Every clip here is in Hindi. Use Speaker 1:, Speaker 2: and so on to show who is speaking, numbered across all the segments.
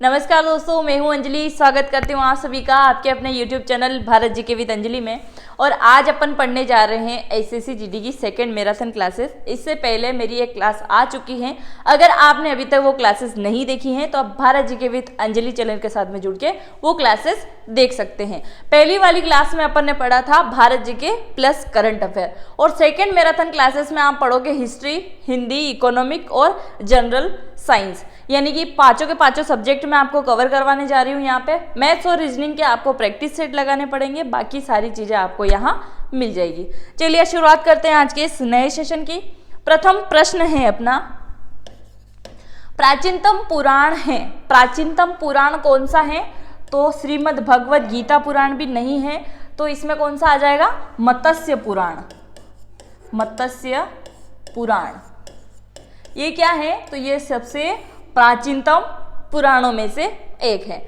Speaker 1: नमस्कार दोस्तों, मैं हूं अंजलि। स्वागत करती हूं आप सभी का आपके अपने YouTube channel Bharat GK with Anjali में। और आज अपन पढ़ने जा रहे हैं एसएससी जीडी की सेकंड मैराथन क्लासेस। इससे पहले मेरी एक क्लास आ चुकी है। अगर आपने अभी तक वो क्लासेस नहीं देखी हैं तो आप Bharat GK with Anjali channel के साथ में जुड़ के वो क्लासेस देख सकते हैं। पहली वाली क्लास में अपन ने पढ़ा था Bharat GK plus current affair, और सेकेंड मैराथन क्लासेस में आप पढ़ोगे हिस्ट्री, हिंदी, इकोनॉमिक और जनरल साइंस, यानी कि पांचों के पांचों सब्जेक्ट मैं आपको कवर करवाने जा रही हूँ। यहाँ पे मैथ्स और रीजनिंग के आपको प्रैक्टिस सेट लगाने पड़ेंगे, बाकी सारी चीजें आपको यहाँ मिल जाएगी। चलिए शुरुआत करते हैं आज के इस नए सेशन की। प्रथम प्रश्न है अपना, प्राचीनतम पुराण है। प्राचीनतम पुराण कौन सा है? तो श्रीमद् भगवद गीता पुराण भी नहीं है, तो इसमें कौन सा आ जाएगा? मत्स्य पुराण। मत्स्य पुराण ये क्या है? तो ये सबसे प्राचीनतम पुराणों में से एक है।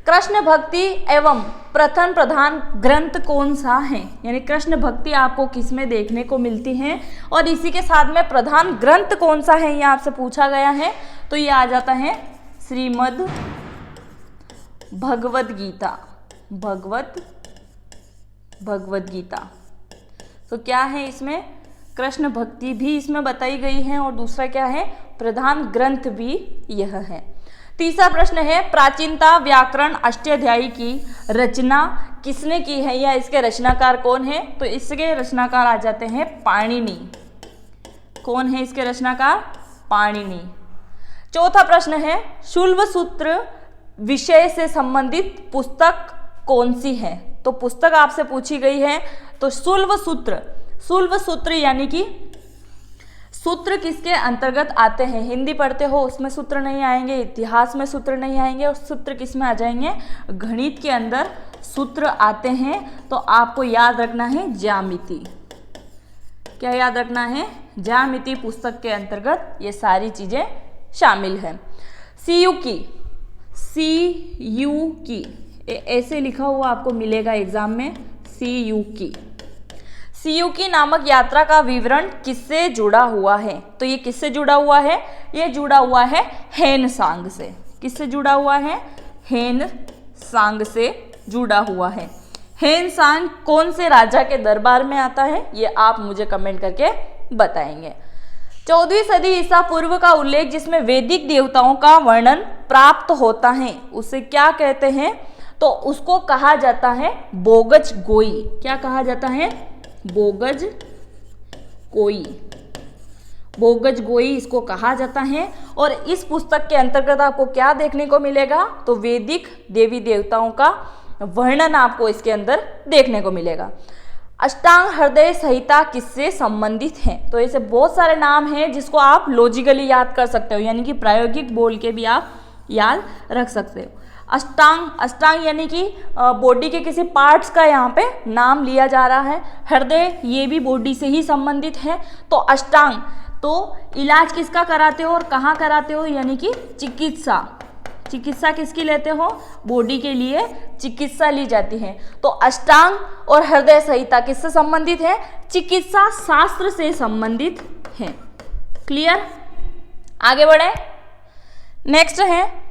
Speaker 1: कृष्ण भक्ति एवं प्रथम प्रधान ग्रंथ कौन सा है? यानी कृष्ण भक्ति आपको किस में देखने को मिलती है, और इसी के साथ में प्रधान ग्रंथ कौन सा है ये आपसे पूछा गया है। तो ये आ जाता है श्रीमद् भगवद गीता। भगवद गीता। तो क्या है इसमें? कृष्ण भक्ति भी इसमें बताई गई है, और दूसरा क्या है? प्रधान ग्रंथ भी यह है। तीसरा प्रश्न है, प्राचीनता व्याकरण अष्टाध्यायी की रचना किसने की है, या इसके रचनाकार कौन है? तो इसके रचनाकार आ जाते हैं पाणिनि। कौन है इसके रचनाकार? पाणिनि। चौथा प्रश्न है, शुल्ब सूत्र विषय से संबंधित पुस्तक कौन सी है? तो पुस्तक आपसे पूछी गई है। तो शुल्ब सूत्र यानी कि सूत्र किसके अंतर्गत आते हैं? हिंदी पढ़ते हो उसमें सूत्र नहीं आएंगे, इतिहास में सूत्र नहीं आएंगे, और सूत्र किस में आ जाएंगे? गणित के अंदर सूत्र आते हैं। तो आपको याद रखना है ज्यामिति। क्या याद रखना है? ज्यामिति पुस्तक के अंतर्गत ये सारी चीजें शामिल है। सीयू की ऐसे लिखा हुआ आपको मिलेगा एग्जाम में। सीयू की नामक यात्रा का विवरण किससे जुड़ा हुआ है? तो ये किससे जुड़ा हुआ है? ये जुड़ा हुआ है हेनसांग से। किससे जुड़ा हुआ है? हेनसांग से जुड़ा हुआ है। हेनसांग कौन से राजा के दरबार में आता है? ये आप मुझे कमेंट करके बताएंगे। 14वीं सदी ईसा पूर्व का उल्लेख जिसमें वैदिक देवताओं का वर्णन प्राप्त होता है, उसे क्या कहते हैं? तो उसको कहा जाता है बोगज गोई। क्या कहा जाता है? बोगज गोई इसको कहा जाता है। और इस पुस्तक के अंतर्गत आपको क्या देखने को मिलेगा? तो वैदिक देवी देवताओं का वर्णन आपको इसके अंदर देखने को मिलेगा। अष्टांग हृदय संहिता किससे संबंधित है? तो ऐसे बहुत सारे नाम हैं जिसको आप लॉजिकली याद कर सकते हो, यानी कि प्रायोगिक बोल के भी आप याद रख सकते हो। अष्टांग यानी कि बॉडी के किसी पार्ट्स का यहाँ पे नाम लिया जा रहा है। हृदय ये भी बॉडी से ही संबंधित है। तो अष्टांग तो इलाज किसका कराते हो और कहाँ कराते हो? यानी कि चिकित्सा किसकी लेते हो? बॉडी के लिए चिकित्सा ली जाती है। तो अष्टांग और हृदय संहिता किससे संबंधित है? चिकित्सा शास्त्र से संबंधित है। क्लियर? आगे बढ़े। नेक्स्ट है,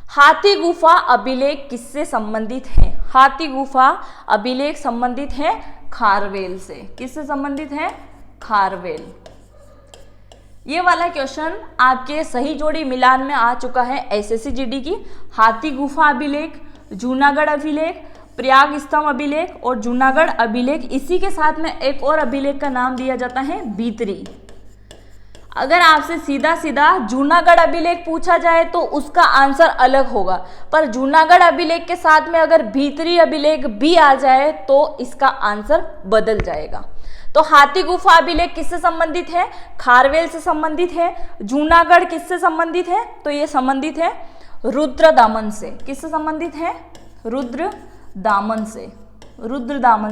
Speaker 1: हाथी गुफा अभिलेख किससे संबंधित है? हाथी गुफा अभिलेख संबंधित है खारवेल से। किससे संबंधित है? खारवेल। ये वाला क्वेश्चन आपके सही जोड़ी मिलान में आ चुका है एसएससी जीडी की। हाथी गुफा अभिलेख, जूनागढ़ अभिलेख, प्रयाग स्तंभ अभिलेख और जूनागढ़ अभिलेख। इसी के साथ में एक और अभिलेख का नाम दिया जाता है भीतरी। अगर आपसे सीधा जूनागढ़ अभिलेख पूछा जाए तो उसका आंसर अलग होगा, पर जूनागढ़ अभिलेख के साथ में अगर भीतरी अभिलेख भी आ जाए तो इसका आंसर बदल जाएगा। तो हाथी गुफा अभिलेख किससे संबंधित है? खारवेल से संबंधित है। जूनागढ़ किससे संबंधित है? तो ये संबंधित है रुद्रदामन से। किससे संबंधित है? रुद्रदामन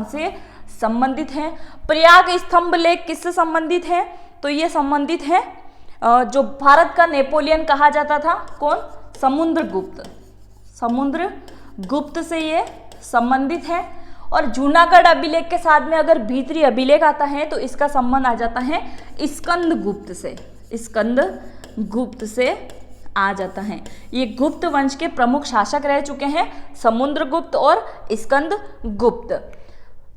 Speaker 1: से संबंधित है। प्रयाग स्तंभ लेख किससे संबंधित है? तो ये संबंधित है जो भारत का नेपोलियन कहा जाता था। कौन? समुद्रगुप्त से ये संबंधित है। और जूनागढ़ अभिलेख के साथ में अगर भीतरी अभिलेख आता है तो इसका संबंध आ जाता है स्कंदगुप्त से। आ जाता है। ये गुप्त वंश के प्रमुख शासक रह चुके हैं, समुद्रगुप्त और स्कंदगुप्त।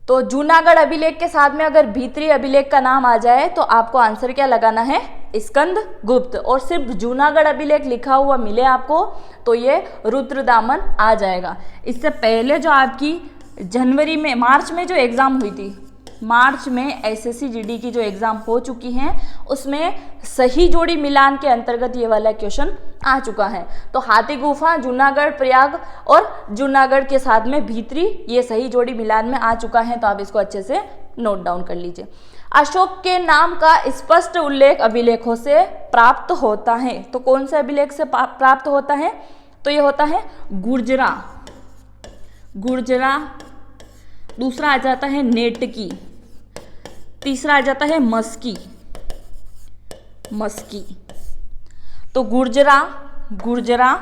Speaker 1: तो जूनागढ़ अभिलेख के साथ में अगर भीतरी अभिलेख का नाम आ जाए तो आपको आंसर क्या लगाना है, स्कंदगुप्त। और सिर्फ जूनागढ़ अभिलेख लिखा हुआ मिले आपको तो ये रुद्रदामन आ जाएगा। इससे पहले जो आपकी मार्च में जो एग्जाम हुई थी, मार्च में एसएससी जीडी की जो एग्जाम हो चुकी हैं उसमें सही जोड़ी मिलान के अंतर्गत ये वाला क्वेश्चन आ चुका है। तो हाथी गुफा, जूनागढ़, प्रयाग और जूनागढ़ के साथ में भीतरी, ये सही जोड़ी मिलान में आ चुका है। तो आप इसको अच्छे से नोट डाउन कर लीजिए। अशोक के नाम का स्पष्ट उल्लेख अभिलेखों से प्राप्त होता है। तो कौन से अभिलेख से प्राप्त होता है, तो ये होता है गुर्जरा, दूसरा आ जाता है नेटकी, तीसरा आ जाता है मस्की। तो गुर्जरा,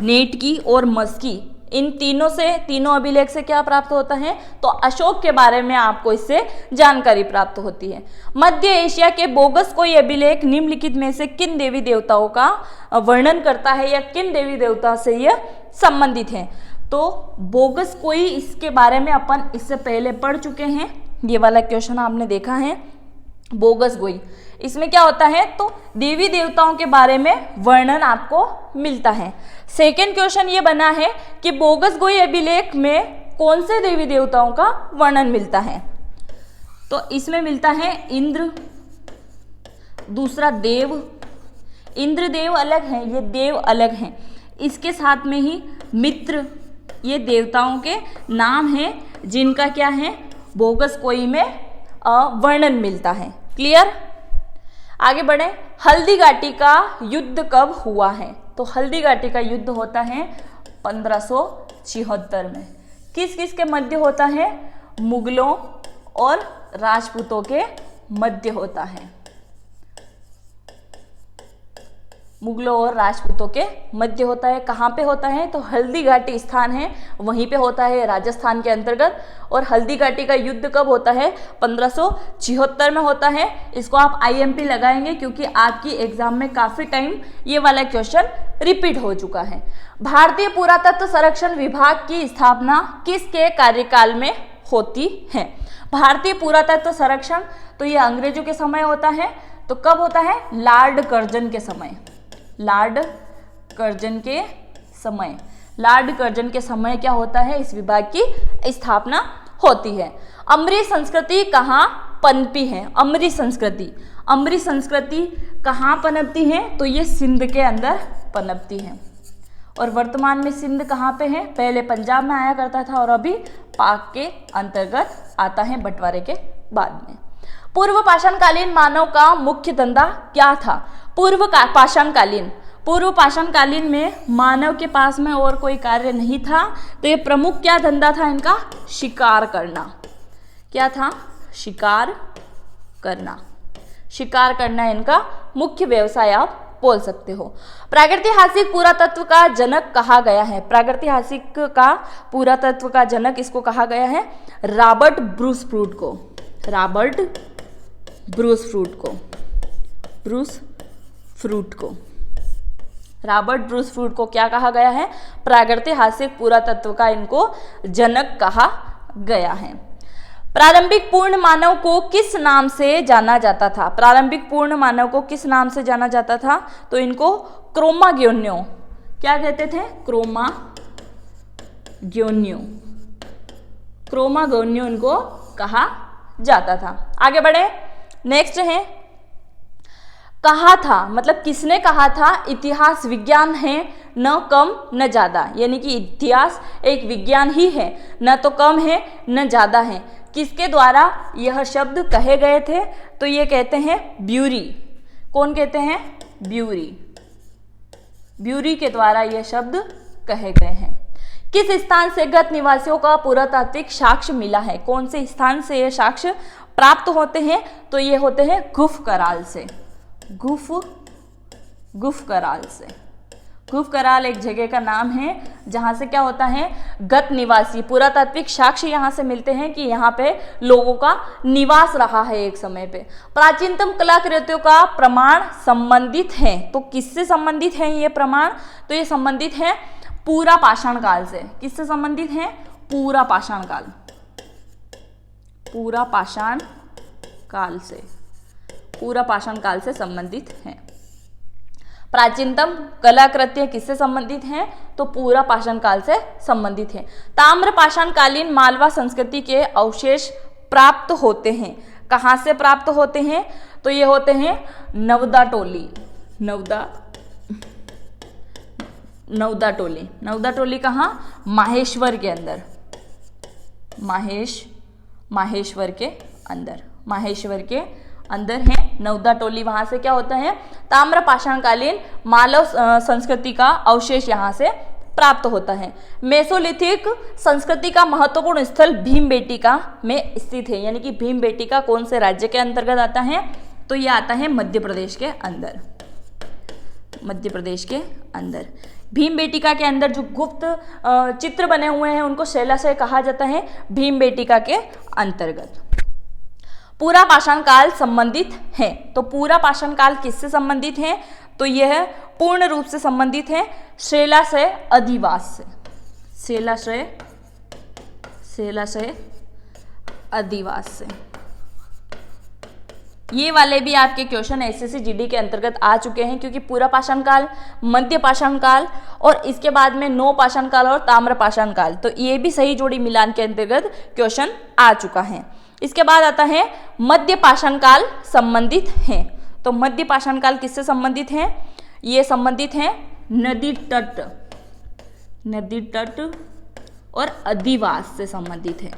Speaker 1: नेटकी और मस्की, इन तीनों अभिलेख से क्या प्राप्त होता है, तो अशोक के बारे में आपको इससे जानकारी प्राप्त होती है। मध्य एशिया के बोगस कोई अभिलेख निम्नलिखित में से किन देवी देवताओं का वर्णन करता है या किन देवी देवता से यह संबंधित है। तो बोगस कोई, इसके बारे में अपन इससे पहले पढ़ चुके हैं, ये वाला क्वेश्चन आपने देखा है। बोगस गोई, इसमें क्या होता है, तो देवी देवताओं के बारे में वर्णन आपको मिलता है। सेकंड क्वेश्चन ये बना है कि बोगस गोई अभिलेख में कौन से देवी देवताओं का वर्णन मिलता है, तो इसमें मिलता है इंद्र, दूसरा देव, इंद्र देव अलग हैं, ये देव अलग हैं, इसके साथ में ही मित्र, ये देवताओं के नाम हैं जिनका क्या है, बोगस कोई में वर्णन मिलता है। क्लियर, आगे बढ़े। हल्दी घाटी का युद्ध कब हुआ है, तो हल्दी घाटी का युद्ध होता है 1576 में। किस किस के मध्य होता है, मुगलों और राजपूतों के मध्य होता है, मुगलों और राजपूतों के मध्य होता है। कहाँ पे होता है, तो हल्दी घाटी स्थान है, वहीं पे होता है, राजस्थान के अंतर्गत। और हल्दी घाटी का युद्ध कब होता है, 1576 में होता है। इसको आप IMP लगाएंगे क्योंकि आपकी एग्जाम में काफी टाइम ये वाला क्वेश्चन रिपीट हो चुका है। भारतीय पुरातत्व संरक्षण विभाग की स्थापना किसके कार्यकाल में होती है। भारतीय पुरातत्व संरक्षण, तो ये अंग्रेजों के समय होता है। तो कब होता है, लॉर्ड कर्जन के समय, लॉर्ड कर्जन के समय क्या होता है, इस विभाग की स्थापना होती है। अमरी संस्कृति कहाँ पनपी है, अमरी संस्कृति कहाँ पनपती है, तो ये सिंध के अंदर पनपती है। और वर्तमान में सिंध कहाँ पे है, पहले पंजाब में आया करता था और अभी पाक के अंतर्गत आता है बंटवारे के बाद में। पूर्व पाषाणकालीन मानव का मुख्य धंधा क्या था। पूर्व पाषाणकालीन में मानव के पास में और कोई कार्य नहीं था, तो ये प्रमुख क्या धंधा था इनका, शिकार करना। क्या था, शिकार करना इनका मुख्य व्यवसाय आप बोल सकते हो। प्रागैतिहासिक पुरातत्व का जनक कहा गया है, प्रागैतिहासिक का पुरातत्व का जनक इसको कहा गया है रॉबर्ट ब्रूसफ्रूट को क्या कहा गया है, प्रागैतिहासिक पुरातत्व का इनको जनक कहा गया है। प्रारंभिक पूर्ण मानव को किस नाम से जाना जाता था, तो इनको क्रोमागोन्यो, क्या कहते थे, क्रोमागोन्यो इनको कहा जाता था। आगे बढ़े, नेक्स्ट है कहा था, मतलब किसने कहा था, इतिहास विज्ञान है न कम न ज्यादा, यानी कि इतिहास एक विज्ञान ही है, न तो कम है न ज्यादा है। किसके द्वारा यह शब्द कहे गए थे, तो ये कहते हैं ब्यूरी। कौन कहते हैं, ब्यूरी के द्वारा यह शब्द कहे गए हैं। किस स्थान से गत निवासियों का पुरातात्विक साक्ष्य मिला है, कौन से स्थान से ये साक्ष्य प्राप्त होते हैं, तो ये होते हैं गुफ कराल से। खूफ कराल एक जगह का नाम है जहां से क्या होता है, गत निवासी पुरातात्विक साक्ष्य यहां से मिलते हैं कि यहाँ पे लोगों का निवास रहा है एक समय पे। प्राचीनतम कलाकृतियों का प्रमाण संबंधित है, तो किससे संबंधित है ये प्रमाण, तो ये संबंधित है पूरा पाषाण काल से। किससे संबंधित है, पूरा पाषाण काल, पूरा पाषाण काल से, पूरा पाषाण काल से संबंधित है। प्राचीनतम कलाकृतियां किससे संबंधित हैं, तो पूरा पाषाण काल से संबंधित है। ताम्र पाषाण कालीन मालवा संस्कृति के अवशेष प्राप्त होते हैं। कहाँ से प्राप्त होते हैं, तो ये होते हैं नवदा टोली, नवदा टोली कहाँ, माहेश्वर के अंदर, माहेश्वर के अंदर है नवदा टोली। वहां से क्या होता है, ताम्र पाषाणकालीन मालव संस्कृति का अवशेष यहां से प्राप्त होता है। मेसोलिथिक संस्कृति का महत्वपूर्ण स्थल भीमबेटका में स्थित है, यानी कि भीमबेटका कौन से राज्य के अंतर्गत आता है, तो ये आता है मध्य प्रदेश के अंदर, मध्य प्रदेश के अंदर। भीमबेटका के अंदर जो गुप्त चित्र बने हुए हैं उनको शैलाशय कहा जाता है भीमबेटका के अंतर्गत। पूरा पाषाण काल संबंधित है, तो पूरा पाषाण काल किससे संबंधित है, तो यह पूर्ण रूप से संबंधित है शैलाशय अधिवास से, शैलाशय अधिवास से। ये वाले भी आपके क्वेश्चन एसएससी जीडी के अंतर्गत आ चुके हैं, क्योंकि पूरा पाषाण काल, मध्य पाषाण काल और इसके बाद में नौ पाषाण काल और ताम्र पाषाण काल, तो ये भी सही जोड़ी मिलान के अंतर्गत क्वेश्चन आ चुका है। इसके बाद आता है मध्य पाषाण काल संबंधित है, तो मध्य पाषाण काल किससे संबंधित है, ये संबंधित है नदी तट और अधिवास से संबंधित है।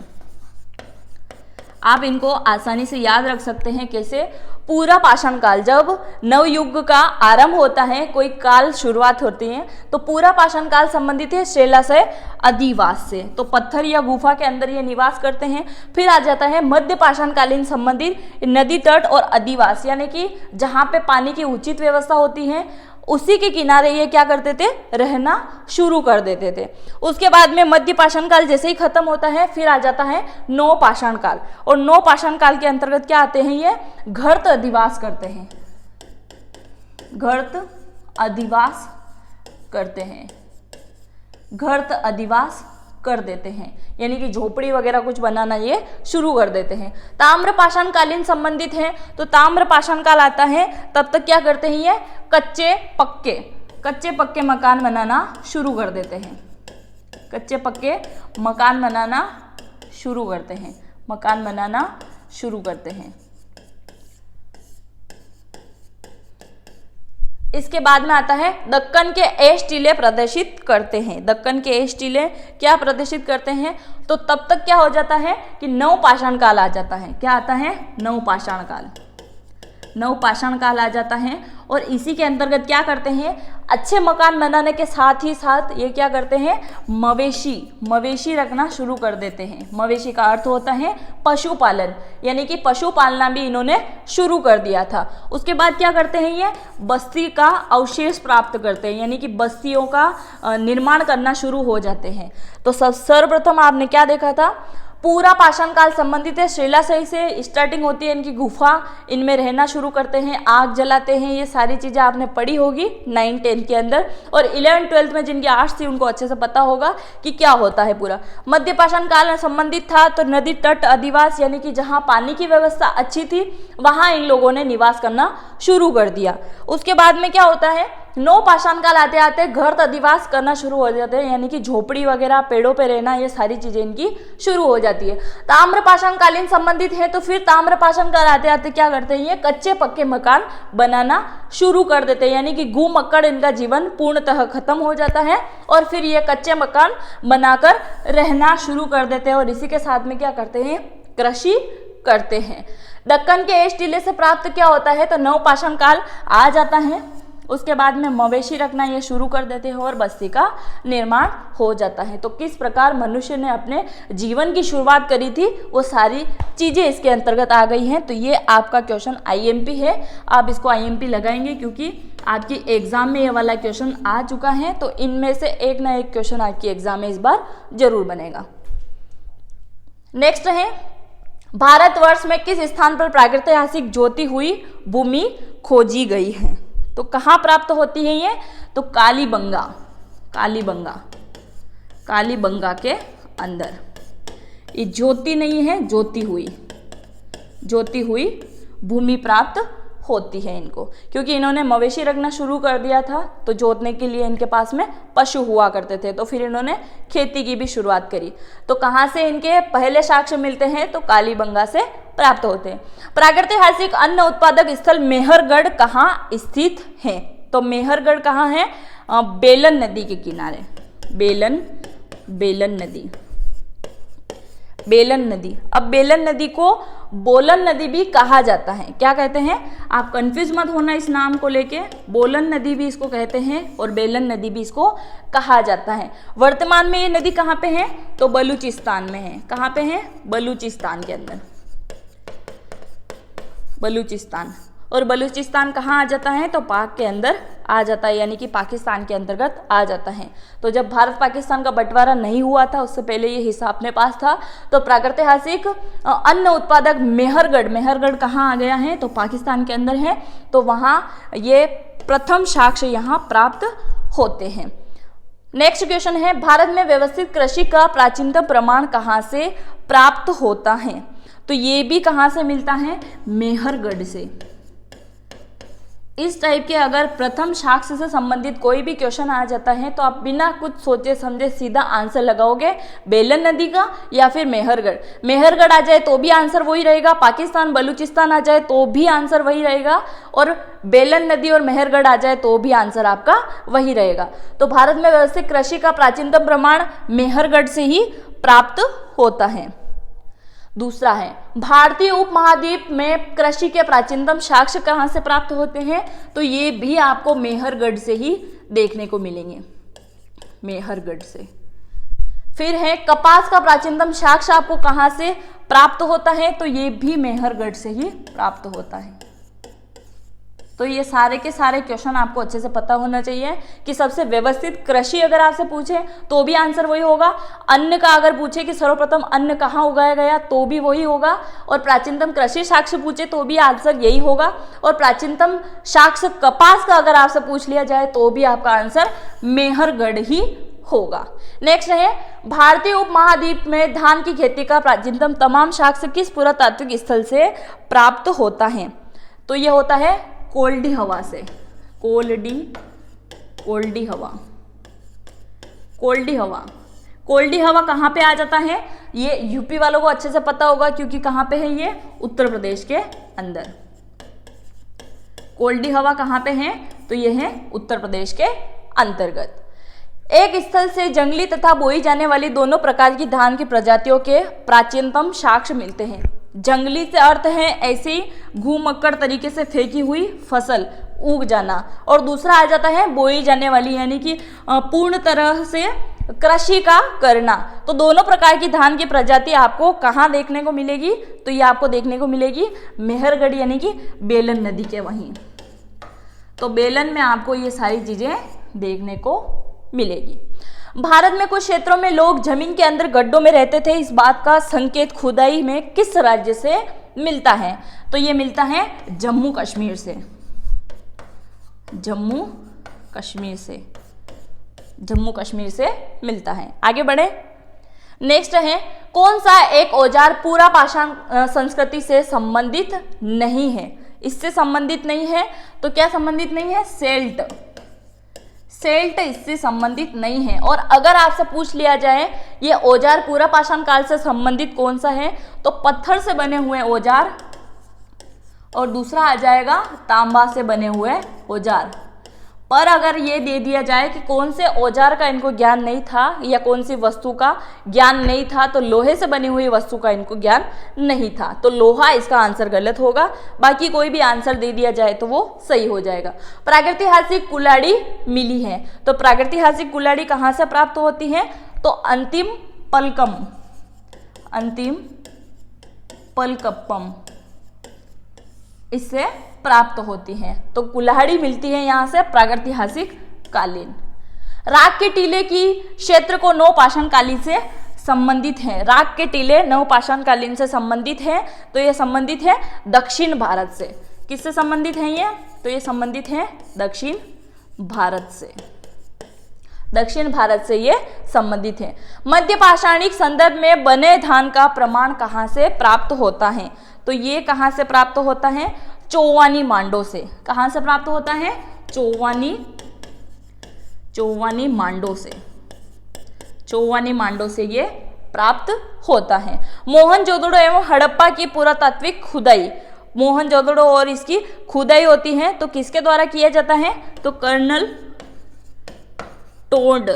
Speaker 1: आप इनको आसानी से याद रख सकते हैं कैसे, पूरा पाषाण काल जब नवयुग का आरंभ होता है, कोई काल शुरुआत होती है, तो पूरा पाषाण काल संबंधित है शैलाशय अधिवास से, तो पत्थर या गुफा के अंदर ये निवास करते हैं। फिर आ जाता है मध्य पाषाण कालीन संबंधित नदी तट और अधिवास, यानी कि जहाँ पे पानी की उचित व्यवस्था होती है उसी के किनारे ये क्या करते थे, रहना शुरू कर देते थे। उसके बाद में मध्य पाषाण काल जैसे ही खत्म होता है, फिर आ जाता है नौ पाषाण काल, और नौ पाषाण काल के अंतर्गत क्या आते हैं, ये घर्त अधिवास करते हैं, घर्त अधिवास करते हैं, घर्त अधिवास कर देते हैं, यानी कि झोपड़ी वगैरह कुछ बनाना ये शुरू कर देते हैं। ताम्र पाषाण कालीन संबंधित है, तो ताम्र पाषाण काल आता है, तब तक क्या करते हैं, ये कच्चे पक्के मकान बनाना शुरू कर देते हैं, कच्चे पक्के मकान बनाना शुरू करते हैं, मकान बनाना शुरू करते हैं। इसके बाद में आता है दक्कन के एश टीले प्रदर्शित करते हैं। दक्कन के एश टीले क्या प्रदर्शित करते हैं, तो तब तक क्या हो जाता है कि नौ पाषाण काल आ जाता है। क्या आता है, नौ पाषाण काल, नौ पाषाण काल आ जाता है। और इसी के अंतर्गत क्या करते हैं, अच्छे मकान बनाने के साथ ही साथ ये क्या करते हैं, मवेशी रखना शुरू कर देते हैं। मवेशी का अर्थ होता है पशुपालन, यानी कि पशु पालना भी इन्होंने शुरू कर दिया था। उसके बाद क्या करते हैं, ये बस्ती का अवशेष प्राप्त करते हैं, यानी कि बस्तियों का निर्माण करना शुरू हो जाते हैं। तो सर्वप्रथम आपने क्या देखा था, पूरा पाषाण काल संबंधित है, शैलाशय से स्टार्टिंग होती है, इनकी गुफा, इनमें रहना शुरू करते हैं, आग जलाते हैं, ये सारी चीज़ें आपने पढ़ी होगी 9-10 के अंदर। और 11-12 में जिनकी आर्ट्स थी उनको अच्छे से पता होगा कि क्या होता है पूरा। मध्य पाषाण काल में संबंधित था, तो नदी तट अधिवास, यानी कि जहाँ पानी की व्यवस्था अच्छी थी वहाँ इन लोगों ने निवास करना शुरू कर दिया। उसके बाद में क्या होता है, नौ पाषाण काल आते आते घर्त अधिवास करना शुरू हो जाते हैं, यानी कि झोपड़ी वगैरह, पेड़ों पे रहना, ये सारी चीजें इनकी शुरू हो जाती है। ताम्र पाषाण कालीन संबंधित है, तो फिर ताम्र पाषाण काल आते आते क्या करते हैं, ये कच्चे पक्के मकान बनाना शुरू कर देते हैं, यानी कि गू मक्कड़ इनका जीवन पूर्णतः खत्म हो जाता है और फिर ये कच्चे मकान बनाकर रहना शुरू कर देते हैं। और इसी के साथ में क्या करते हैं, कृषि करते हैं। दक्कन के एश टीले से प्राप्त क्या होता है, तो नौ पाषाण काल आ जाता है। उसके बाद में मवेशी रखना ये शुरू कर देते हैं और बस्ती का निर्माण हो जाता है। तो किस प्रकार मनुष्य ने अपने जीवन की शुरुआत करी थी, वो सारी चीज़ें इसके अंतर्गत आ गई हैं। तो ये आपका क्वेश्चन आईएमपी है, आप इसको आईएमपी लगाएंगे, क्योंकि आपकी एग्जाम में ये वाला क्वेश्चन आ चुका है, तो इनमें से एक ना एक क्वेश्चन आपकी एग्जाम में इस बार जरूर बनेगा। नेक्स्ट है, भारतवर्ष में किस स्थान पर प्रागैतिहासिक ज्योति हुई भूमि खोजी गई है? तो कहाँ प्राप्त होती है ये? तो कालीबंगा, कालीबंगा, कालीबंगा के अंदर। ये ज्योति नहीं है, ज्योति हुई, ज्योति हुई भूमि प्राप्त होती है इनको, क्योंकि इन्होंने मवेशी रखना शुरू कर दिया था, तो जोतने के लिए इनके पास में पशु हुआ करते थे, तो फिर इन्होंने खेती की भी शुरुआत करी। तो कहाँ से इनके पहले साक्ष्य मिलते हैं? तो कालीबंगा से प्राप्त होते हैं। प्रागैतिहासिक अन्न उत्पादक स्थल मेहरगढ़ कहाँ स्थित है? तो मेहरगढ़ कहाँ है? बेलन नदी के किनारे, बेलन नदी, बेलन नदी। अब बेलन नदी को बोलन नदी भी कहा जाता है। क्या कहते हैं? आप कंफ्यूज मत होना इस नाम को लेके, बोलन नदी भी इसको कहते हैं और बेलन नदी भी इसको कहा जाता है। वर्तमान में ये नदी कहाँ पे है? तो बलूचिस्तान में है। कहाँ पे है? बलूचिस्तान के अंदर, बलूचिस्तान। और बलूचिस्तान कहाँ आ जाता है? तो पाक के अंदर आ जाता है, यानी कि पाकिस्तान के अंतर्गत आ जाता है। तो जब भारत पाकिस्तान का बंटवारा नहीं हुआ था, उससे पहले ये हिस्सा अपने पास था। तो प्रागैतिहासिक अन्न उत्पादक मेहरगढ़, मेहरगढ़ कहाँ आ गया है? तो पाकिस्तान के अंदर है। तो वहाँ ये प्रथम साक्ष्य यहाँ प्राप्त होते हैं। नेक्स्ट क्वेश्चन है, भारत में व्यवस्थित कृषि का प्राचीनतम प्रमाण कहाँ से प्राप्त होता है? तो ये भी कहाँ से मिलता है? मेहरगढ़ से। इस टाइप के अगर प्रथम साक्ष्य से संबंधित कोई भी क्वेश्चन आ जाता है, तो आप बिना कुछ सोचे समझे सीधा आंसर लगाओगे बेलन नदी का या फिर मेहरगढ़। मेहरगढ़ आ जाए तो भी आंसर वही रहेगा, पाकिस्तान बलूचिस्तान आ जाए तो भी आंसर वही रहेगा, और बेलन नदी और मेहरगढ़ आ जाए तो भी आंसर आपका वही रहेगा। तो भारत में व्यवस्थित कृषि का प्राचीनतम प्रमाण मेहरगढ़ से ही प्राप्त होता है। दूसरा है, भारतीय उपमहाद्वीप में कृषि के प्राचीनतम साक्ष्य कहाँ से प्राप्त होते हैं? तो ये भी आपको मेहरगढ़ से ही देखने को मिलेंगे, मेहरगढ़ से। फिर है, कपास का प्राचीनतम साक्ष्य आपको कहाँ से प्राप्त होता है? तो ये भी मेहरगढ़ से ही प्राप्त होता है। तो ये सारे के सारे क्वेश्चन आपको अच्छे से पता होना चाहिए कि सबसे व्यवस्थित कृषि अगर आपसे पूछे तो भी आंसर वही होगा, अन्न का अगर पूछे कि सर्वप्रथम अन्न कहाँ उगाया गया तो भी वही होगा, और प्राचीनतम कृषि साक्ष्य पूछे तो भी आंसर यही होगा, और प्राचीनतम साक्ष्य कपास का अगर आपसे पूछ लिया जाए तो भी आपका आंसर मेहरगढ़ ही होगा। नेक्स्ट है, भारतीय उपमहाद्वीप में धान की खेती का प्राचीनतम तमाम साक्ष्य किस पुरातात्विक स्थल से प्राप्त होता है? तो यह होता है कोल्डी हवा से, कोल्डी हवा, कोल्डी हवा कहाँ पे आ जाता है? ये यूपी वालों को अच्छे से पता होगा, क्योंकि कहाँ पे है ये? उत्तर प्रदेश के अंदर। कोल्डी हवा कहाँ पे है? तो ये है उत्तर प्रदेश के अंतर्गत। एक स्थल से जंगली तथा बोई जाने वाली दोनों प्रकार की धान की प्रजातियों के प्राचीनतम साक्ष्य मिलते हैं। जंगली से अर्थ है ऐसे ही घूमक्कड़ तरीके से फेंकी हुई फसल उग जाना, और दूसरा आ जाता है बोई जाने वाली, यानी कि पूर्ण तरह से कृषि का करना। तो दोनों प्रकार की धान की प्रजाति आपको कहाँ देखने को मिलेगी? तो ये आपको देखने को मिलेगी मेहरगढ़, यानी कि बेलन नदी के वहीं। तो बेलन में आपको ये सारी चीजें देखने को मिलेगी। भारत में कुछ क्षेत्रों में लोग जमीन के अंदर गड्ढों में रहते थे, इस बात का संकेत खुदाई में किस राज्य से मिलता है? तो ये मिलता है जम्मू कश्मीर से, जम्मू कश्मीर से मिलता है। आगे बढ़े। नेक्स्ट है, कौन सा एक औजार पूरा पाषाण संस्कृति से संबंधित नहीं है? इससे संबंधित नहीं है, तो क्या संबंधित नहीं है? सेल्ट इससे संबंधित नहीं है। और अगर आपसे पूछ लिया जाए ये औजार पूरा पाषाण काल से संबंधित कौन सा है, तो पत्थर से बने हुए औजार, और दूसरा आ जाएगा तांबा से बने हुए औजार। पर अगर ये दे दिया जाए कि कौन से औजार का इनको ज्ञान नहीं था या कौन सी वस्तु का ज्ञान नहीं था, तो लोहे से बनी हुई वस्तु का इनको ज्ञान नहीं था, तो लोहा इसका आंसर गलत होगा। बाकी कोई भी आंसर दे दिया जाए तो वो सही हो जाएगा। प्रागैतिहासिक कुल्हाड़ी मिली है, तो प्रागैतिहासिक कुल्हाड़ी कहाँ से प्राप्त होती है? तो अंतिम पलकप्पम इससे प्राप्त होती हैं। तो कुल्हाड़ी मिलती है यहाँ से प्रागैतिहासिक कालीन। राग के टीले की क्षेत्र को नवपाषाण कालीन से संबंधित है। राग के टीले नवपाषाण कालीन से संबंधित है, तो ये संबंधित है दक्षिण भारत से। किससे संबंधित है ये? तो ये संबंधित है दक्षिण भारत से। दक्षिण भारत से ये संबंधित है। मध्य पाषाणिक संदर्भ में बने धान का प्रमाण कहाँ से प्राप्त होता है? तो ये कहाँ से प्राप्त होता है? चौवानी मांडो से। कहाँ से प्राप्त होता है? चौवानी मांडो से। चौवानी मांडो से ये प्राप्त होता है। मोहनजोदड़ो एवं हड़प्पा की पुरातात्विक खुदाई, मोहनजोदड़ो और इसकी खुदाई होती है तो किसके द्वारा किया जाता है? तो कर्नल टोड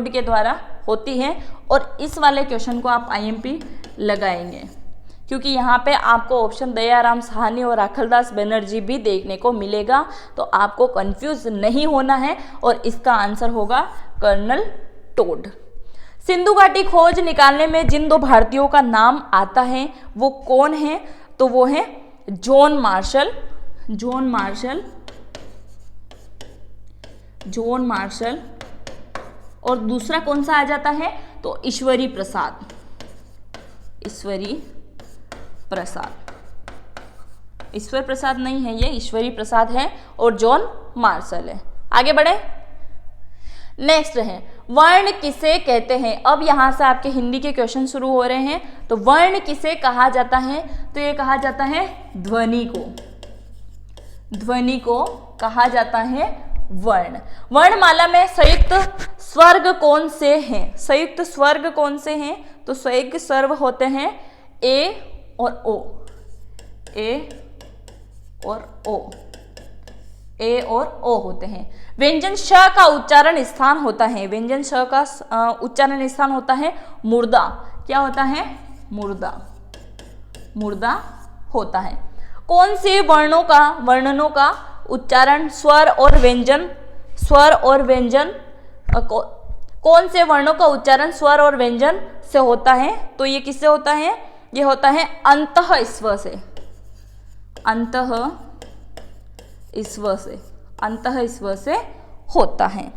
Speaker 1: के द्वारा होती है। और इस वाले क्वेश्चन को आप आईएमपी लगाएंगे क्योंकि यहाँ पे आपको ऑप्शन दयाराम साहनी और राखलदास बनर्जी भी देखने को मिलेगा, तो आपको कंफ्यूज नहीं होना है और इसका आंसर होगा कर्नल टोड। सिंधु घाटी खोज निकालने में जिन दो भारतीयों का नाम आता है वो कौन है? तो वो है जॉन मार्शल और दूसरा कौन सा आ जाता है? तो ईश्वरी प्रसाद नहीं है, ये ईश्वरी प्रसाद है और जॉन मार्शल है। आगे बढ़े, नेक्स्ट है वर्ण किसे कहते हैं। अब यहां से आपके हिंदी के क्वेश्चन शुरू हो रहे हैं। तो वर्ण किसे कहा जाता है? तो ये कहा जाता है ध्वनि को कहा जाता है वर्ण। वर्णमाला में संयुक्त स्वर्ग कौन से हैं? तो संयुक्त स्वर होते हैं ए और ओ होते हैं। व्यंजन श का उच्चारण स्थान होता है। उच्चारण स्थान होता है मुर्दा। क्या होता है? मुर्दा होता है। कौन से वर्णनों का उच्चारण स्वर और व्यंजन कौन से वर्णों का उच्चारण स्वर और व्यंजन से होता है? तो ये किससे होता है? ये होता है अंतः स्वर से होता है।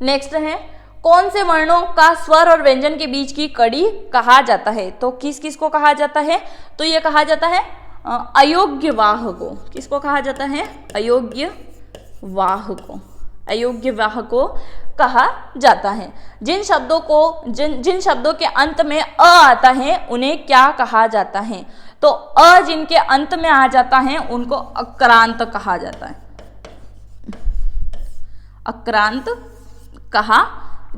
Speaker 1: नेक्स्ट है कौन से वर्णों का स्वर और व्यंजन के बीच की कड़ी कहा जाता है? तो किस को कहा जाता है? तो ये कहा जाता है अयोग्यवाह को। किसको कहा जाता है? अयोग्यवाह को कहा जाता है। जिन शब्दों के अंत में अ आता है उन्हें क्या कहा जाता है? तो अ जिनके अंत में आ जाता है उनको अक्रांत कहा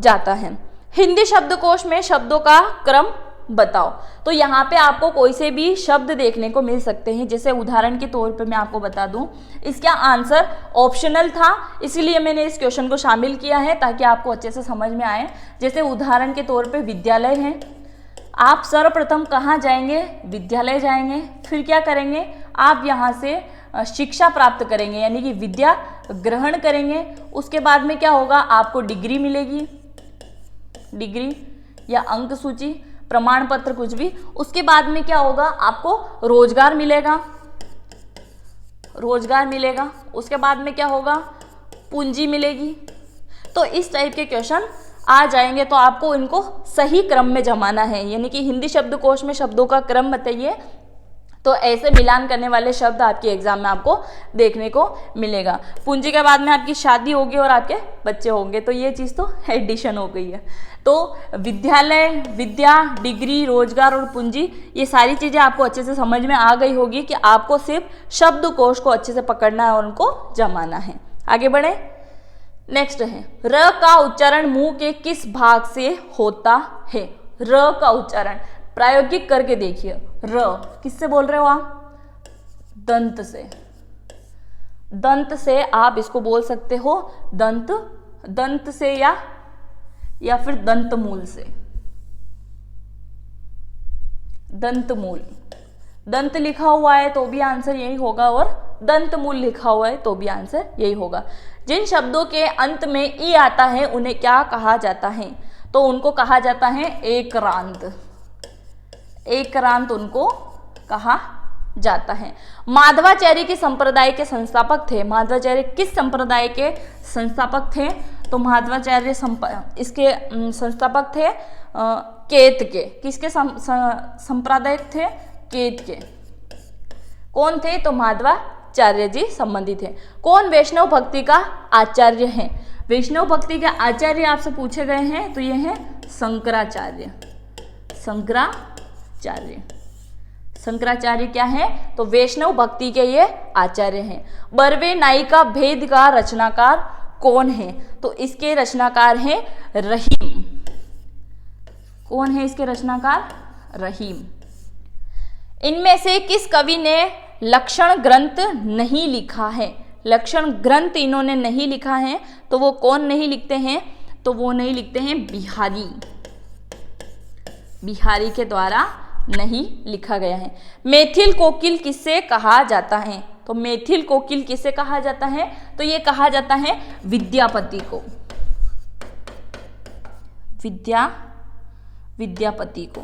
Speaker 1: जाता है। हिंदी शब्दकोश में शब्दों का क्रम बताओ। तो यहाँ पे आपको कोई से भी शब्द देखने को मिल सकते हैं। जैसे उदाहरण के तौर पे मैं आपको बता दूं, इसका आंसर ऑप्शनल था, इसीलिए मैंने इस क्वेश्चन को शामिल किया है ताकि आपको अच्छे से समझ में आए। जैसे उदाहरण के तौर पे विद्यालय है, आप सर्वप्रथम कहाँ जाएंगे? विद्यालय जाएंगे। फिर क्या करेंगे? आप यहाँ से शिक्षा प्राप्त करेंगे, यानी कि विद्या ग्रहण करेंगे। उसके बाद में क्या होगा? आपको डिग्री मिलेगी, डिग्री या अंक सूची, प्रमाण पत्र, कुछ भी। उसके बाद में क्या होगा? आपको रोजगार मिलेगा। उसके बाद में क्या होगा? पूंजी मिलेगी। तो इस टाइप के क्वेश्चन आ जाएंगे, तो आपको इनको सही क्रम में जमाना है, यानी कि हिंदी शब्दकोश में शब्दों का क्रम बताइए। तो ऐसे मिलान करने वाले शब्द आपके एग्जाम में आपको देखने को मिलेगा। पूंजी के बाद में आपकी शादी होगी और आपके बच्चे होंगे, तो ये चीज़ तो एडिशन हो गई है। तो विद्यालय, विद्या, डिग्री, रोजगार और पूंजी, ये सारी चीज़ें आपको अच्छे से समझ में आ गई होगी कि आपको सिर्फ शब्दकोश को अच्छे से पकड़ना है और उनको जमाना है। आगे बढ़े, नेक्स्ट है र का उच्चारण मुंह के किस भाग से होता है? र का उच्चारण प्रायोगिक करके देखिए। र किससे बोल रहे हो आप? दंत से आप इसको बोल सकते हो दंत से या फिर दंतमूल से। दंतमूल, दंत लिखा हुआ है तो भी आंसर यही होगा और दंतमूल लिखा हुआ है तो भी आंसर यही होगा। जिन शब्दों के अंत में ई आता है उन्हें क्या कहा जाता है? तो उनको कहा जाता है एकरांत। एकरांत उनको कहा जाता है। माधवाचार्य के संप्रदाय के संस्थापक थे। माधवाचार्य किस संप्रदाय के संस्थापक थे? तो माधवाचार्य इसके संस्थापक थे केत के। किसके संप्रदायक थे? केत के। कौन थे? तो माधवाचार्य जी संबंधित है। कौन वैष्णव भक्ति का आचार्य है? वैष्णव भक्ति के आचार्य आपसे पूछे गए हैं तो ये है शंकराचार्य। शंकराचार्य, शंकराचार्य क्या है? तो वैष्णव भक्ति के ये आचार्य हैं। बरवे नायिका भेद का रचनाकार कौन है? तो इसके रचनाकार हैं रहीम। कौन है इसके रचनाकार? रहीम। इनमें से किस कवि ने लक्षण ग्रंथ नहीं लिखा है? लक्षण ग्रंथ इन्होंने नहीं लिखा है, तो वो कौन नहीं लिखते हैं? तो वो नहीं लिखते हैं बिहारी। बिहारी के द्वारा नहीं लिखा गया है। मैथिल कोकिल किससे कहा जाता है? तो मैथिल कोकिल किससे कहा जाता है? तो ये कहा जाता है विद्यापति को। विद्यापति को।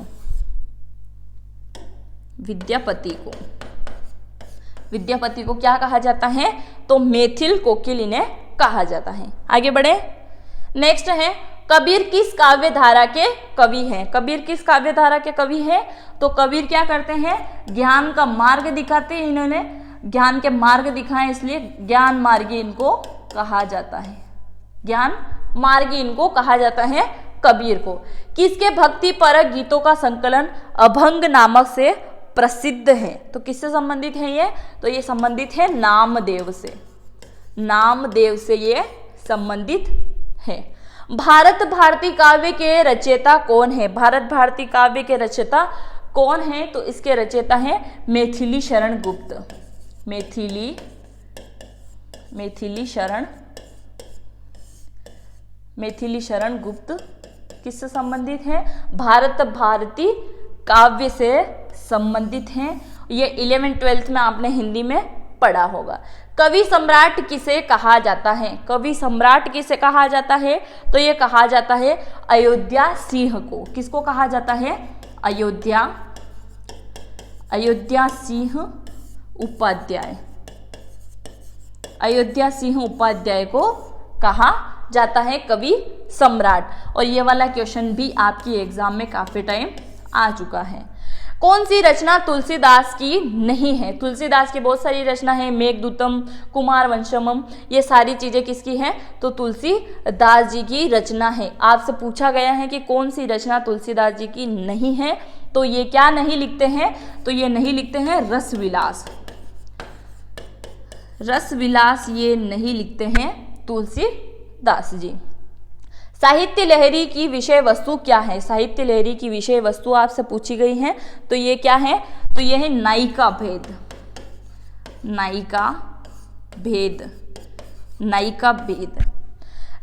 Speaker 1: विद्यापति को क्या कहा जाता है? तो मैथिल कोकिल इन्हें कहा जाता है। आगे बढ़े। नेक्स्ट है कबीर किस काव्य धारा के कवि हैं? कबीर किस काव्य धारा के कवि हैं? तो कबीर क्या करते हैं? ज्ञान का मार्ग दिखाते हैं। इन्होंने ज्ञान के मार्ग दिखाए, इसलिए ज्ञान मार्गी इनको कहा जाता है। ज्ञान मार्गी इनको कहा जाता है कबीर को। किसके भक्ति परक गीतों का संकलन अभंग नामक से प्रसिद्ध है? तो किससे संबंधित है ये? तो ये संबंधित है नामदेव से। नामदेव से ये संबंधित है। भारत भारती काव्य के रचयिता कौन है? भारत भारती काव्य के रचयिता कौन है? तो इसके रचयिता हैं मैथिली शरण गुप्त। मैथिली शरण गुप्त किससे संबंधित है? भारत भारती काव्य से संबंधित हैं। ये 11th-12th में आपने हिंदी में पढ़ा होगा। कवि सम्राट किसे कहा जाता है? कवि सम्राट किसे कहा जाता है? तो ये कहा जाता है अयोध्या सिंह को। किसको कहा जाता है? अयोध्या सिंह उपाध्याय। अयोध्या सिंह उपाध्याय को कहा जाता है कवि सम्राट। और ये वाला क्वेश्चन भी आपकी एग्जाम में काफी टाइम आ चुका है। कौन सी रचना तुलसीदास की नहीं है? तुलसीदास की बहुत सारी रचना है, मेघदूतम, कुमारवंशम, ये सारी चीजें किसकी हैं? तो तुलसीदास जी की रचना है। आपसे पूछा गया है कि कौन सी रचना तुलसीदास जी की नहीं है, तो ये क्या नहीं लिखते हैं? तो ये नहीं लिखते हैं रसविलास। रसविलास ये नहीं लिखते हैं तुलसीदास जी। साहित्य लहरी की विषय वस्तु क्या है? साहित्य लहरी की विषय वस्तु आपसे पूछी गई है, तो ये क्या है? तो ये है नायिका भेद। नायिका भेद।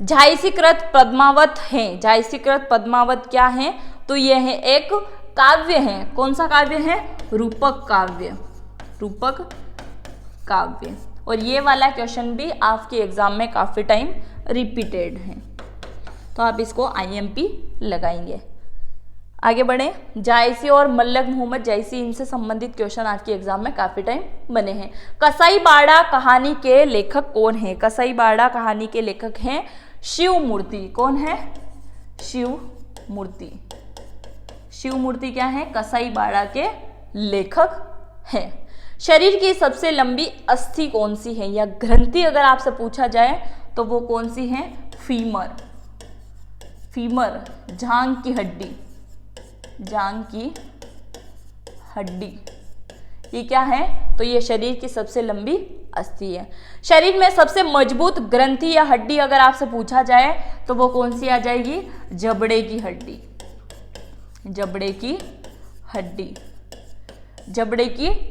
Speaker 1: झांसीकृत पद्मावत है। झांसीकृत पद्मावत क्या है? तो ये है एक काव्य है। कौन सा काव्य है? रूपक काव्य। और ये वाला क्वेश्चन भी आपके एग्जाम में काफी टाइम रिपीटेड है, तो आप इसको IMP लगाएंगे। आगे बढ़े। जायसी और मल्लक मोहम्मद जायसी, इनसे संबंधित क्वेश्चन आपके एग्जाम में काफी टाइम बने हैं। कसाई बाड़ा कहानी के लेखक कौन है? कसाई बाड़ा कहानी के लेखक हैं शिव मूर्ति। कौन है? शिव मूर्ति क्या है? कसाई बाड़ा के लेखक हैं। शरीर की सबसे लंबी अस्थि कौन सी है, या ग्रंथि अगर आपसे पूछा जाए तो वो कौन सी है? फीमर, जांग की हड्डी। ये क्या है? तो ये शरीर की सबसे लंबी अस्थि है। शरीर में सबसे मजबूत ग्रंथि या हड्डी अगर आपसे पूछा जाए तो वो कौन सी आ जाएगी? जबड़े की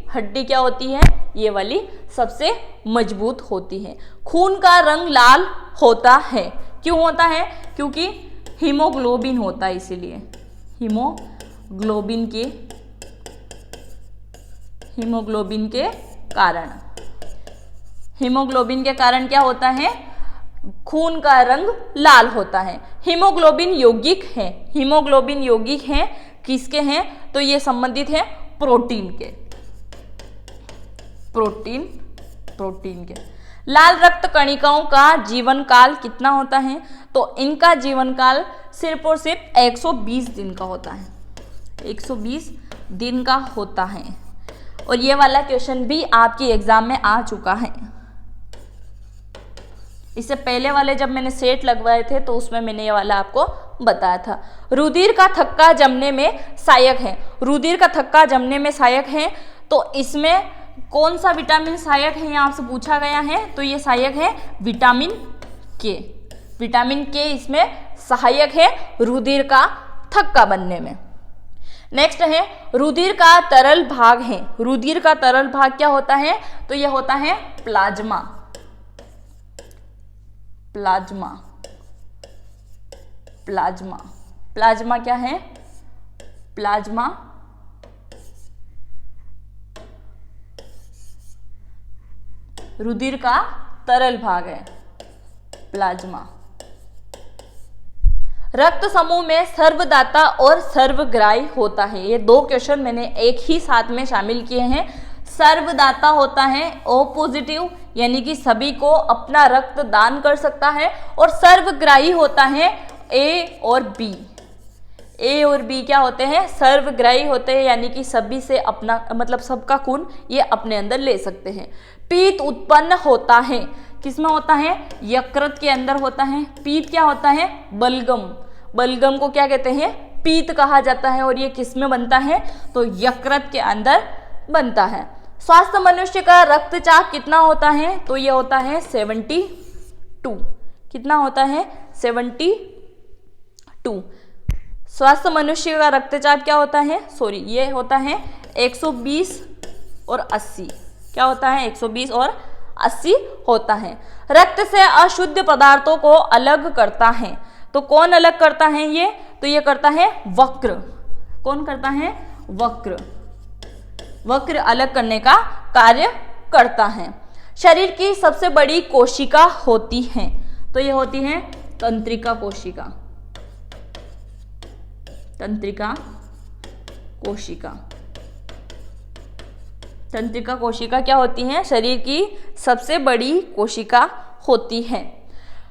Speaker 1: हड्डी क्या होती है? ये वाली सबसे मजबूत होती है। खून का रंग लाल होता है। क्यों होता है? क्योंकि हीमोग्लोबिन होता है, इसीलिए हीमोग्लोबिन के कारण क्या होता है? खून का रंग लाल होता है। हीमोग्लोबिन यौगिक है। किसके हैं? तो ये संबंधित है प्रोटीन के, प्रोटीन के। लाल रक्त कणिकाओं का जीवन काल कितना होता है? तो इनका जीवन काल सिर्फ और सिर्फ 120 दिन का होता है, 120 दिन का होता है। और ये वाला क्वेश्चन भी आपकी एग्जाम में आ चुका है। इससे पहले वाले जब मैंने सेट लगवाए थे तो उसमें मैंने ये वाला आपको बताया था। रुधिर का थक्का जमने में सहायक है, रुधिर का थक्का जमने में सहायक है, तो इसमें कौन सा विटामिन सहायक है यहाँ से पूछा गया है? तो ये सहायक है विटामिन के, विटामिन के इसमें सहायक है रुधिर का थक्का बनने में। नेक्स्ट है रुधिर का तरल भाग है, रुधिर का तरल भाग क्या होता है? तो यह होता है प्लाज्मा, प्लाज्मा, प्लाज्मा, प्लाज्मा क्या है? प्लाज्मा रुधिर का तरल भाग है, प्लाज्मा। रक्त समूह में सर्वदाता और सर्वग्राही होता है। ये दो क्वेश्चन मैंने एक ही साथ में शामिल किए हैं। सर्वदाता होता है ओ पॉजिटिव, यानी कि सभी को अपना रक्त दान कर सकता है, और सर्वग्राही होता है ए और बी। ए और बी क्या होते हैं? सर्वग्राही होते हैं, यानी कि सभी से अपना मतलब सबका खून ये अपने अंदर ले सकते हैं। पीत उत्पन्न होता है, किसमें होता है? यकृत के अंदर होता है। पीत क्या होता है? बलगम, बलगम को क्या कहते हैं? पीत कहा जाता है। और ये किसमें बनता है? तो यकृत के अंदर बनता है। स्वस्थ मनुष्य का रक्तचाप कितना होता है? तो ये होता है 72। कितना होता है? 72। स्वस्थ मनुष्य का रक्तचाप क्या होता है? सॉरी, ये होता है 120 और 80। क्या होता है? 120 और 80 होता है। रक्त से अशुद्ध पदार्थों को अलग करता है, तो कौन अलग करता है ये? तो ये करता है वक्र। कौन करता है? वक्र, वक्र अलग करने का कार्य करता है। शरीर की सबसे बड़ी कोशिका होती है, तो ये होती है तंत्रिका कोशिका, तंत्रिका कोशिका। तंत्रिका कोशिका क्या होती है? शरीर की सबसे बड़ी कोशिका होती है।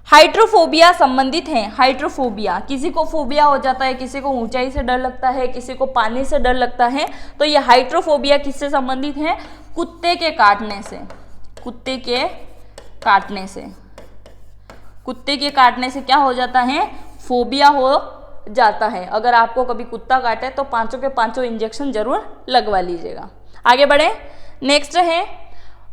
Speaker 1: हाइड्रोफोबिया संबंधित है। हाइड्रोफोबिया, किसी को फोबिया हो जाता है, किसी को ऊंचाई से डर लगता है, किसी को पानी से डर लगता है, तो ये हाइड्रोफोबिया किससे संबंधित है? कुत्ते के काटने से, कुत्ते के काटने से। कुत्ते के काटने से क्या हो जाता है? फोबिया हो जाता है। अगर आपको कभी कुत्ता काटे तो 5 के 5 इंजेक्शन जरूर लगवा लीजिएगा। आगे बढ़े। नेक्स्ट है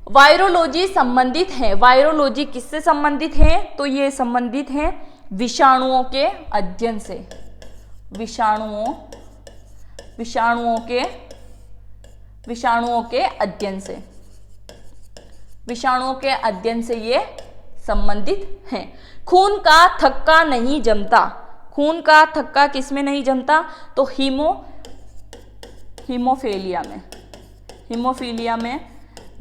Speaker 1: वायरोलॉजी संबंधित है। वायरोलॉजी किससे संबंधित है? तो ये संबंधित है विषाणुओं के अध्ययन से, विषाणुओं के अध्ययन से, विषाणुओं के अध्ययन से ये संबंधित है। खून का थक्का नहीं जमता। खून का थक्का किसमें नहीं जमता? तो हीमोफीलिया में, हीमोफीलिया में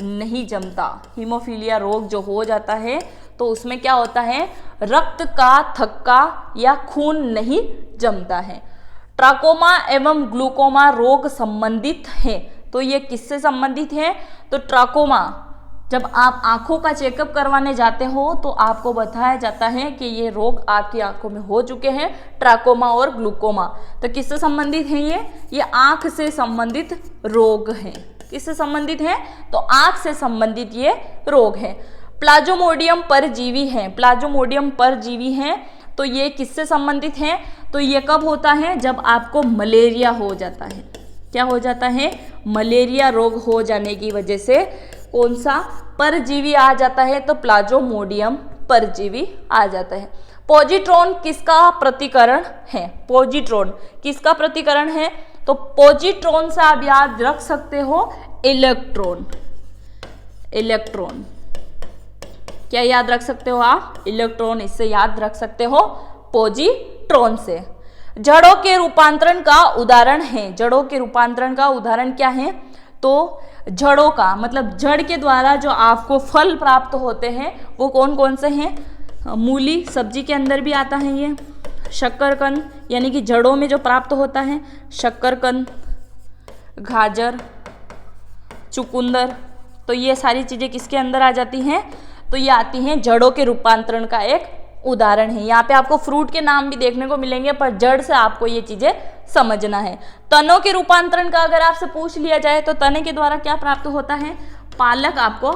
Speaker 1: नहीं जमता। हीमोफीलिया रोग जो हो जाता है तो उसमें क्या होता है? रक्त का थक्का या खून नहीं जमता है। ट्राकोमा एवं ग्लूकोमा रोग संबंधित है, तो ये किससे संबंधित है? तो ट्राकोमा, जब आप आंखों का चेकअप करवाने जाते हो तो आपको बताया जाता है कि ये रोग आपकी आंखों में हो चुके हैं, ट्राकोमा और ग्लूकोमा। तो किससे संबंधित है ये आंख से संबंधित रोग है। किससे संबंधित है? तो आंख से संबंधित ये रोग है। प्लाज्मोडियम परजीवी है, प्लाज्मोडियम परजीवी है, तो ये किससे संबंधित है? तो ये कब होता है? जब आपको मलेरिया हो जाता है। क्या हो जाता है? मलेरिया रोग हो जाने की वजह से कौन सा परजीवी आ जाता है? तो प्लाज्मोडियम परजीवी आ जाता है। पॉजिट्रॉन किसका प्रतिकरण है? पॉजिट्रॉन किसका प्रतिकरण है? तो पॉजिट्रॉन से आप याद रख सकते हो इलेक्ट्रॉन। इलेक्ट्रॉन क्या याद रख सकते हो आप? इलेक्ट्रॉन, इससे याद रख सकते हो पॉजिट्रॉन से। जड़ों के रूपांतरण का उदाहरण है। जड़ों के रूपांतरण का उदाहरण क्या है? तो जड़ों का मतलब जड़ के द्वारा जो आपको फल प्राप्त होते हैं वो कौन कौन से हैं? मूली, सब्जी के अंदर भी आता है ये, शक्करकंद यानी कि जड़ों में जो प्राप्त होता है, शक्करकंद, गाजर, चुकंदर, तो ये सारी चीज़ें किसके अंदर आ जाती हैं? तो ये आती हैं जड़ों के रूपांतरण का एक उदाहरण है। यहाँ पे आपको फ्रूट के नाम भी देखने को मिलेंगे, पर जड़ से आपको ये चीज़ें समझना है। तनों के रूपांतरण का अगर आपसे पूछ लिया जाए तो तने के द्वारा क्या प्राप्त होता है? पालक आपको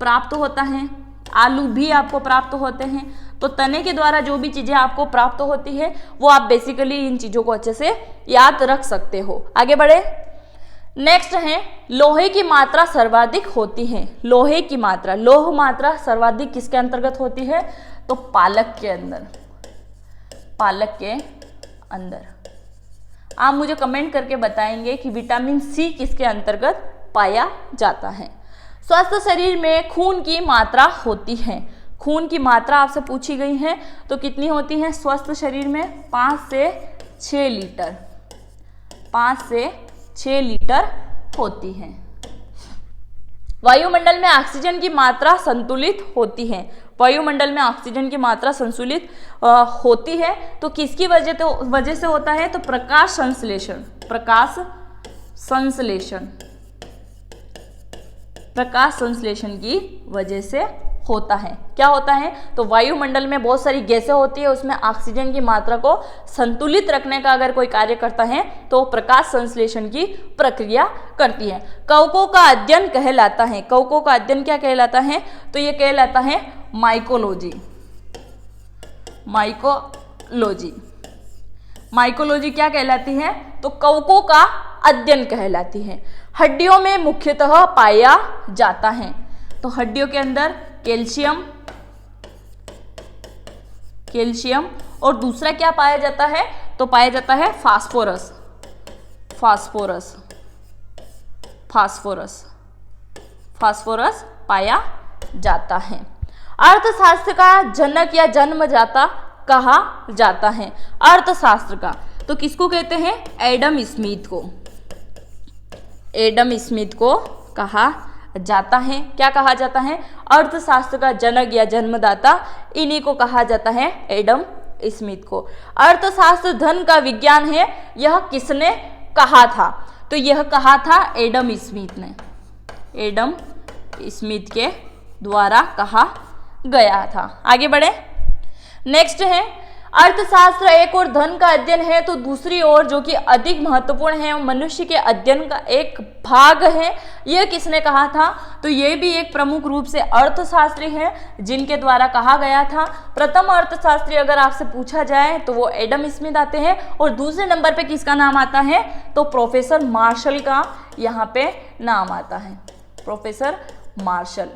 Speaker 1: प्राप्त होता है, आलू भी आपको प्राप्त होते हैं। तो तने के द्वारा जो भी चीज़ें आपको प्राप्त होती है वो आप बेसिकली इन चीज़ों को अच्छे से याद रख सकते हो। आगे बढ़े। नेक्स्ट है लोहे की मात्रा सर्वाधिक होती है। लोहे की मात्रा, लोह मात्रा सर्वाधिक किसके अंतर्गत होती है? तो पालक के अंदर, पालक के अंदर। आप मुझे कमेंट करके बताएंगे कि विटामिन सी किसके अंतर्गत पाया जाता है। स्वस्थ शरीर में खून की मात्रा होती है। खून की मात्रा आपसे पूछी गई है तो कितनी होती है स्वस्थ शरीर में? 5 से 6 लीटर, 5 से 6 लीटर होती है। वायुमंडल में ऑक्सीजन की मात्रा संतुलित होती है। वायुमंडल में ऑक्सीजन की मात्रा संतुलित होती है तो किसकी वजह से होता है? तो प्रकाश संश्लेषण, प्रकाश संश्लेषण, प्रकाश संश्लेषण की वजह से होता है। क्या होता है? तो वायुमंडल में बहुत सारी गैसें होती है, उसमें ऑक्सीजन की मात्रा को संतुलित रखने का अगर कोई कार्य करता है तो प्रकाश संश्लेषण की प्रक्रिया करती है। कवकों का अध्ययन कहलाता है। कवकों का अध्ययन क्या कहलाता है? तो ये कहलाता है माइकोलॉजी। माइकोलॉजी, माइकोलॉजी क्या कहलाती है? तो कवकों का अध्ययन कहलाती है। हड्डियों में मुख्यतः पाया जाता है। तो हड्डियों के अंदर कैल्शियम, कैल्शियम और दूसरा क्या पाया जाता है? तो पाया जाता है फास्फोरस, फास्फोरस, फास्फोरस, फास्फोरस पाया जाता है। अर्थशास्त्र का जनक या जन्मदाता कहा जाता है। अर्थशास्त्र का तो किसको कहते हैं? एडम स्मिथ को, एडम स्मिथ को कहा जाता है। क्या कहा जाता है? अर्थशास्त्र का जनक या जन्मदाता, इन्हीं को कहा जाता है, एडम स्मिथ को। अर्थशास्त्र धन का विज्ञान है, यह किसने कहा था? तो यह कहा था एडम स्मिथ ने, एडम स्मिथ के द्वारा कहा गया था। आगे बढ़े। नेक्स्ट है अर्थशास्त्र एक और धन का अध्ययन है तो दूसरी ओर जो कि अधिक महत्वपूर्ण है मनुष्य के अध्ययन का एक भाग है। यह किसने कहा था? तो ये भी एक प्रमुख रूप से अर्थशास्त्री है जिनके द्वारा कहा गया था। प्रथम अर्थशास्त्री अगर आपसे पूछा जाए तो वो एडम स्मिथ आते हैं और दूसरे नंबर पे किसका नाम आता है? तो प्रोफेसर मार्शल का यहाँ पे नाम आता है, प्रोफेसर मार्शल।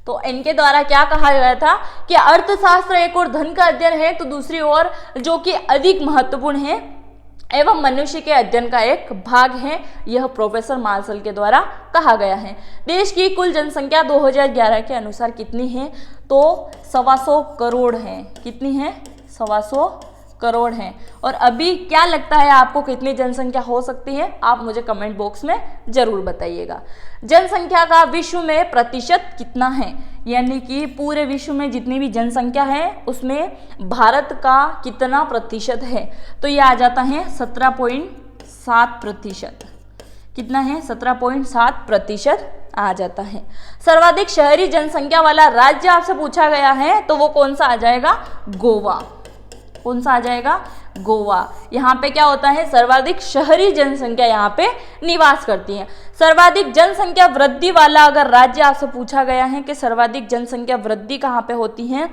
Speaker 1: तो इनके द्वारा क्या कहा गया था कि अर्थशास्त्र एक और धन का अध्ययन है तो दूसरी ओर जो कि अधिक महत्वपूर्ण है एवं मनुष्य के अध्ययन का एक भाग है, यह प्रोफेसर मार्शल के द्वारा कहा गया है। देश की कुल जनसंख्या 2011 के अनुसार कितनी है? तो 125 करोड़ है। कितनी है? 125 करोड़ हैं। और अभी क्या लगता है आपको कितनी जनसंख्या हो सकती है? आप मुझे कमेंट बॉक्स में जरूर बताइएगा। जनसंख्या का विश्व में प्रतिशत कितना है? यानी कि पूरे विश्व में जितनी भी जनसंख्या है उसमें भारत का कितना प्रतिशत है? तो ये आ जाता है 17.7%। कितना है? 17.7% आ जाता है। सर्वाधिक शहरी जनसंख्या वाला राज्य आपसे पूछा गया है तो वो कौन सा आ जाएगा? गोवा। कौन सा आ जाएगा? गोवा। यहाँ पे क्या होता है? सर्वाधिक शहरी जनसंख्या यहाँ पे निवास करती है। सर्वाधिक जनसंख्या वृद्धि वाला अगर राज्य आपसे पूछा गया है कि सर्वाधिक जनसंख्या वृद्धि कहाँ पे होती है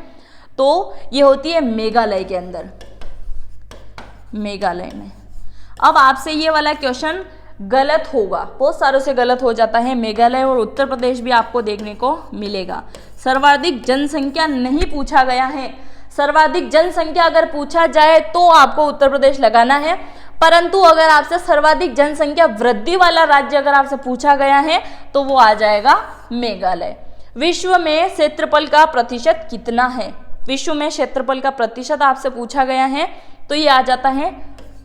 Speaker 1: तो ये होती है मेघालय के अंदर, मेघालय में। अब आपसे ये वाला क्वेश्चन गलत होगा, बहुत सारों से गलत हो जाता है। मेघालय और उत्तर प्रदेश भी आपको देखने को मिलेगा। सर्वाधिक जनसंख्या नहीं पूछा गया है। सर्वाधिक जनसंख्या अगर पूछा जाए तो आपको उत्तर प्रदेश लगाना है, परंतु अगर आपसे सर्वाधिक जनसंख्या वृद्धि वाला राज्य अगर आपसे पूछा गया है तो वो आ जाएगा मेघालय। विश्व में क्षेत्रफल का प्रतिशत कितना है? विश्व में क्षेत्रफल का प्रतिशत आपसे पूछा गया है तो ये आ जाता है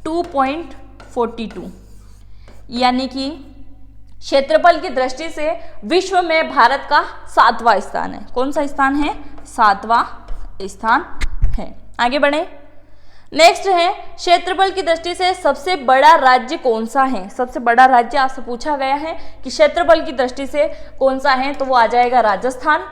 Speaker 1: 2.42। यानी कि क्षेत्रफल की दृष्टि से विश्व में भारत का 7वां स्थान है। कौन सा स्थान है? 7वां स्थान है। आगे बढ़े। नेक्स्ट है क्षेत्रफल की दृष्टि से सबसे बड़ा राज्य कौन सा है। सबसे बड़ा राज्य आपसे पूछा गया है कि क्षेत्रफल की दृष्टि से कौन सा है, तो वो आ जाएगा राजस्थान।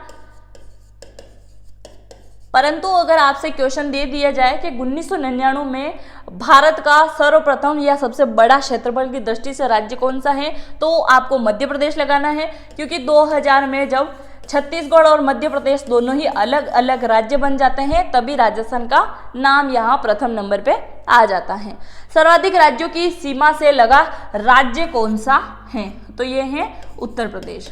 Speaker 1: परंतु अगर आपसे क्वेश्चन दे दिया जाए कि 1999 में भारत का सर्वप्रथम या सबसे बड़ा क्षेत्रफल की दृष्टि से राज्य कौन सा है, तो आपको मध्य प्रदेश लगाना है, क्योंकि 2000 में जब छत्तीसगढ़ और मध्य प्रदेश दोनों ही अलग अलग राज्य बन जाते हैं तभी राजस्थान का नाम यहाँ प्रथम नंबर पे आ जाता है। सर्वाधिक राज्यों की सीमा से लगा राज्य कौन सा है, तो ये है उत्तर प्रदेश।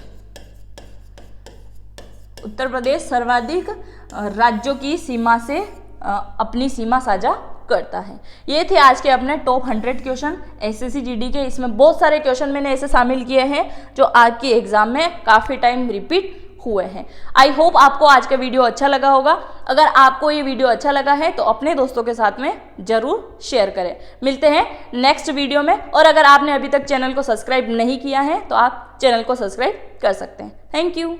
Speaker 1: उत्तर प्रदेश सर्वाधिक राज्यों की सीमा से अपनी सीमा साझा करता है। ये थे आज के अपने टॉप 100 क्वेश्चन एसएससी जीडी के। इसमें बहुत सारे क्वेश्चन मैंने ऐसे शामिल किए हैं जो आज की एग्जाम में काफ़ी टाइम रिपीट हुए हैं। आई होप आपको आज का वीडियो अच्छा लगा होगा। अगर आपको ये वीडियो अच्छा लगा है तो अपने दोस्तों के साथ में जरूर शेयर करें। मिलते हैं नेक्स्ट वीडियो में, और अगर आपने अभी तक चैनल को सब्सक्राइब नहीं किया है तो आप चैनल को सब्सक्राइब कर सकते हैं। Thank you.